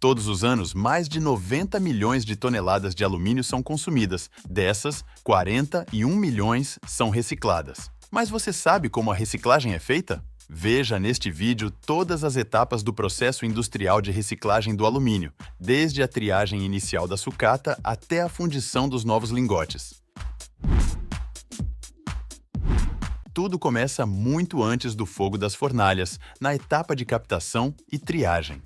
Todos os anos, mais de 90 milhões de toneladas de alumínio são consumidas. Dessas, 41 milhões são recicladas. Mas você sabe como a reciclagem é feita? Veja neste vídeo todas as etapas do processo industrial de reciclagem do alumínio, desde a triagem inicial da sucata até a fundição dos novos lingotes. Tudo começa muito antes do fogo das fornalhas, na etapa de captação e triagem.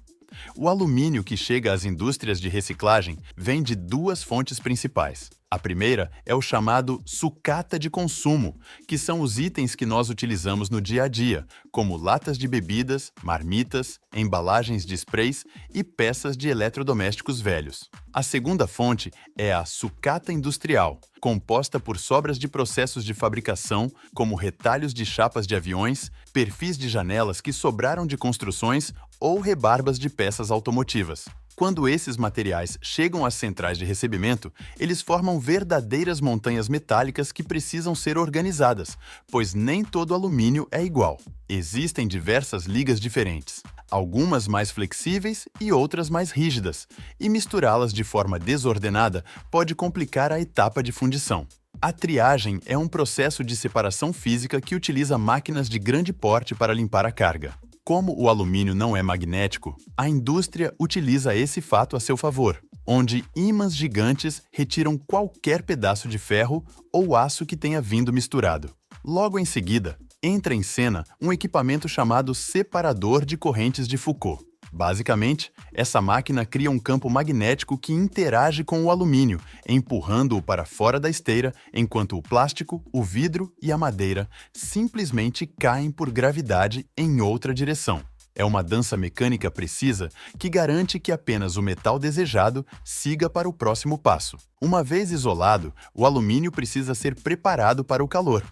O alumínio que chega às indústrias de reciclagem vem de duas fontes principais. A primeira é o chamado sucata de consumo, que são os itens que nós utilizamos no dia a dia, como latas de bebidas, marmitas, embalagens de sprays e peças de eletrodomésticos velhos. A segunda fonte é a sucata industrial, composta por sobras de processos de fabricação, como retalhos de chapas de aviões, perfis de janelas que sobraram de construções ou rebarbas de peças automotivas. Quando esses materiais chegam às centrais de recebimento, eles formam verdadeiras montanhas metálicas que precisam ser organizadas, pois nem todo alumínio é igual. Existem diversas ligas diferentes, algumas mais flexíveis e outras mais rígidas, e misturá-las de forma desordenada pode complicar a etapa de fundição. A triagem é um processo de separação física que utiliza máquinas de grande porte para limpar a carga. Como o alumínio não é magnético, a indústria utiliza esse fato a seu favor, onde ímãs gigantes retiram qualquer pedaço de ferro ou aço que tenha vindo misturado. Logo em seguida, entra em cena um equipamento chamado separador de correntes de Foucault. Basicamente, essa máquina cria um campo magnético que interage com o alumínio, empurrando-o para fora da esteira, enquanto o plástico, o vidro e a madeira simplesmente caem por gravidade em outra direção. É uma dança mecânica precisa que garante que apenas o metal desejado siga para o próximo passo. Uma vez isolado, o alumínio precisa ser preparado para o calor.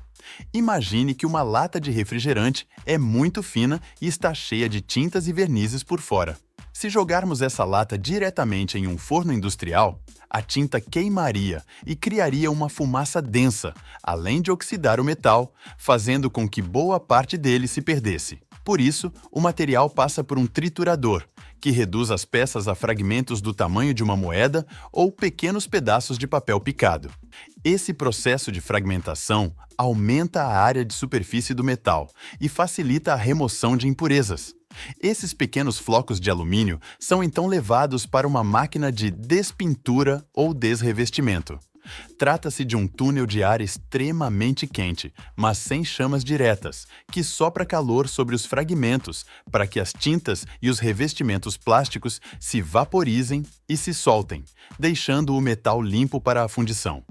Imagine que uma lata de refrigerante é muito fina e está cheia de tintas e vernizes por fora. Se jogarmos essa lata diretamente em um forno industrial, a tinta queimaria e criaria uma fumaça densa, além de oxidar o metal, fazendo com que boa parte dele se perdesse. Por isso, o material passa por um triturador, que reduz as peças a fragmentos do tamanho de uma moeda ou pequenos pedaços de papel picado. Esse processo de fragmentação aumenta a área de superfície do metal e facilita a remoção de impurezas. Esses pequenos flocos de alumínio são então levados para uma máquina de despintura ou desrevestimento. Trata-se de um túnel de ar extremamente quente, mas sem chamas diretas, que sopra calor sobre os fragmentos para que as tintas e os revestimentos plásticos se vaporizem e se soltem, deixando o metal limpo para a fundição.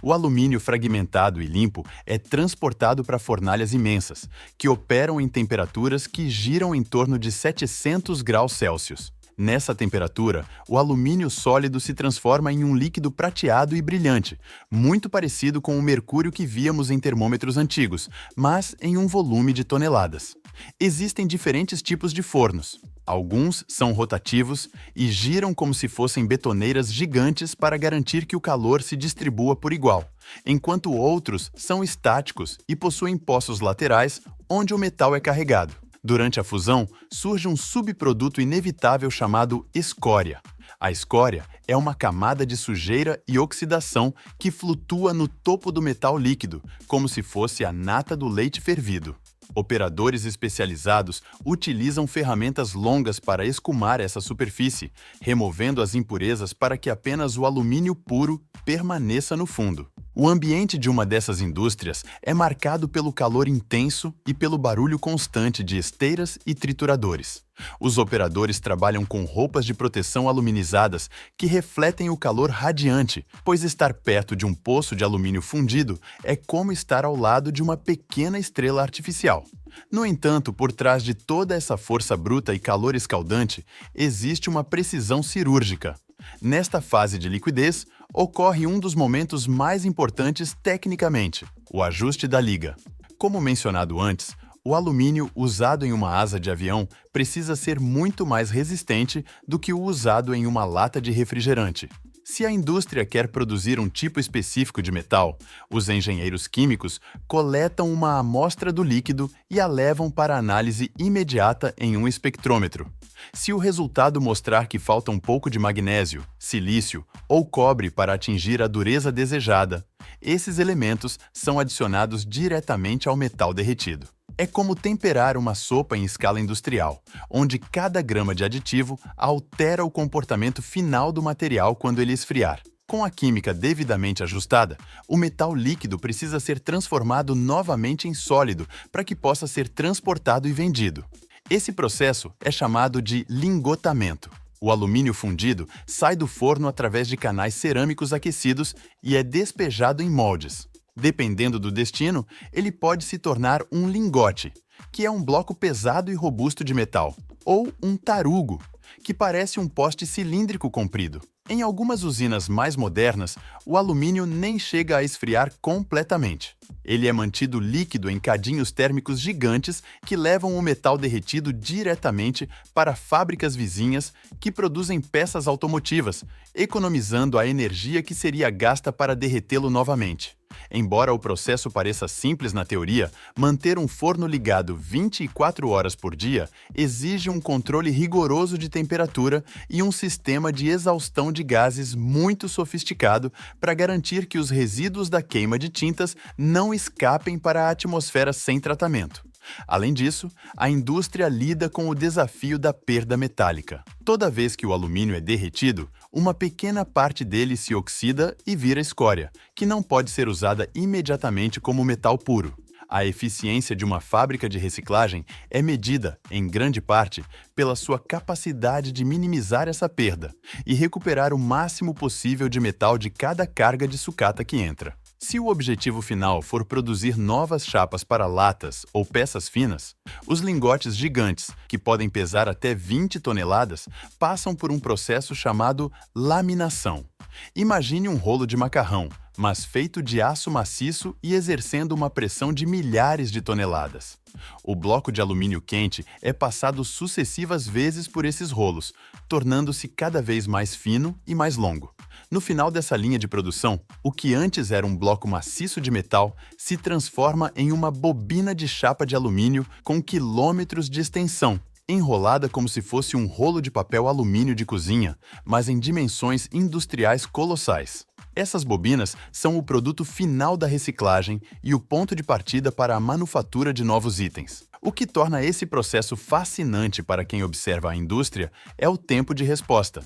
O alumínio fragmentado e limpo é transportado para fornalhas imensas, que operam em temperaturas que giram em torno de 700 graus Celsius. Nessa temperatura, o alumínio sólido se transforma em um líquido prateado e brilhante, muito parecido com o mercúrio que víamos em termômetros antigos, mas em um volume de toneladas. Existem diferentes tipos de fornos. Alguns são rotativos e giram como se fossem betoneiras gigantes para garantir que o calor se distribua por igual, enquanto outros são estáticos e possuem poços laterais onde o metal é carregado. Durante a fusão, surge um subproduto inevitável chamado escória. A escória é uma camada de sujeira e oxidação que flutua no topo do metal líquido, como se fosse a nata do leite fervido. Operadores especializados utilizam ferramentas longas para escumar essa superfície, removendo as impurezas para que apenas o alumínio puro permaneça no fundo. O ambiente de uma dessas indústrias é marcado pelo calor intenso e pelo barulho constante de esteiras e trituradores. Os operadores trabalham com roupas de proteção aluminizadas que refletem o calor radiante, pois estar perto de um poço de alumínio fundido é como estar ao lado de uma pequena estrela artificial. No entanto, por trás de toda essa força bruta e calor escaldante, existe uma precisão cirúrgica. Nesta fase de liquidez, ocorre um dos momentos mais importantes tecnicamente, o ajuste da liga. Como mencionado antes, o alumínio usado em uma asa de avião precisa ser muito mais resistente do que o usado em uma lata de refrigerante. Se a indústria quer produzir um tipo específico de metal, os engenheiros químicos coletam uma amostra do líquido e a levam para análise imediata em um espectrômetro. Se o resultado mostrar que falta um pouco de magnésio, silício ou cobre para atingir a dureza desejada, esses elementos são adicionados diretamente ao metal derretido. É como temperar uma sopa em escala industrial, onde cada grama de aditivo altera o comportamento final do material quando ele esfriar. Com a química devidamente ajustada, o metal líquido precisa ser transformado novamente em sólido para que possa ser transportado e vendido. Esse processo é chamado de lingotamento. O alumínio fundido sai do forno através de canais cerâmicos aquecidos e é despejado em moldes. Dependendo do destino, ele pode se tornar um lingote, que é um bloco pesado e robusto de metal, ou um tarugo, que parece um poste cilíndrico comprido. Em algumas usinas mais modernas, o alumínio nem chega a esfriar completamente. Ele é mantido líquido em cadinhos térmicos gigantes que levam o metal derretido diretamente para fábricas vizinhas que produzem peças automotivas, economizando a energia que seria gasta para derretê-lo novamente. Embora o processo pareça simples na teoria, manter um forno ligado 24 horas por dia exige um controle rigoroso de temperatura e um sistema de exaustão de gases muito sofisticado para garantir que os resíduos da queima de tintas não escapem para a atmosfera sem tratamento. Além disso, a indústria lida com o desafio da perda metálica. Toda vez que o alumínio é derretido, uma pequena parte dele se oxida e vira escória, que não pode ser usada imediatamente como metal puro. A eficiência de uma fábrica de reciclagem é medida, em grande parte, pela sua capacidade de minimizar essa perda e recuperar o máximo possível de metal de cada carga de sucata que entra. Se o objetivo final for produzir novas chapas para latas ou peças finas, os lingotes gigantes, que podem pesar até 20 toneladas, passam por um processo chamado laminação. Imagine um rolo de macarrão, mas feito de aço maciço e exercendo uma pressão de milhares de toneladas. O bloco de alumínio quente é passado sucessivas vezes por esses rolos, tornando-se cada vez mais fino e mais longo. No final dessa linha de produção, o que antes era um bloco maciço de metal se transforma em uma bobina de chapa de alumínio com quilômetros de extensão, enrolada como se fosse um rolo de papel alumínio de cozinha, mas em dimensões industriais colossais. Essas bobinas são o produto final da reciclagem e o ponto de partida para a manufatura de novos itens. O que torna esse processo fascinante para quem observa a indústria é o tempo de resposta.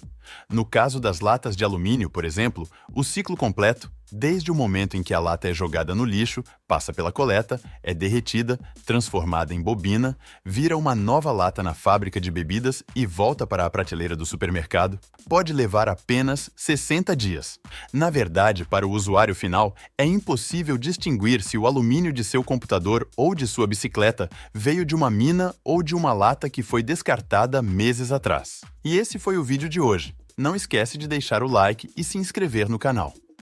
No caso das latas de alumínio, por exemplo, o ciclo completo, desde o momento em que a lata é jogada no lixo, passa pela coleta, é derretida, transformada em bobina, vira uma nova lata na fábrica de bebidas e volta para a prateleira do supermercado, pode levar apenas 60 dias. Na verdade, para o usuário final, é impossível distinguir se o alumínio de seu computador ou de sua bicicleta veio de uma mina ou de uma lata que foi descartada meses atrás. E esse foi o vídeo de hoje. Não esquece de deixar o like e se inscrever no canal.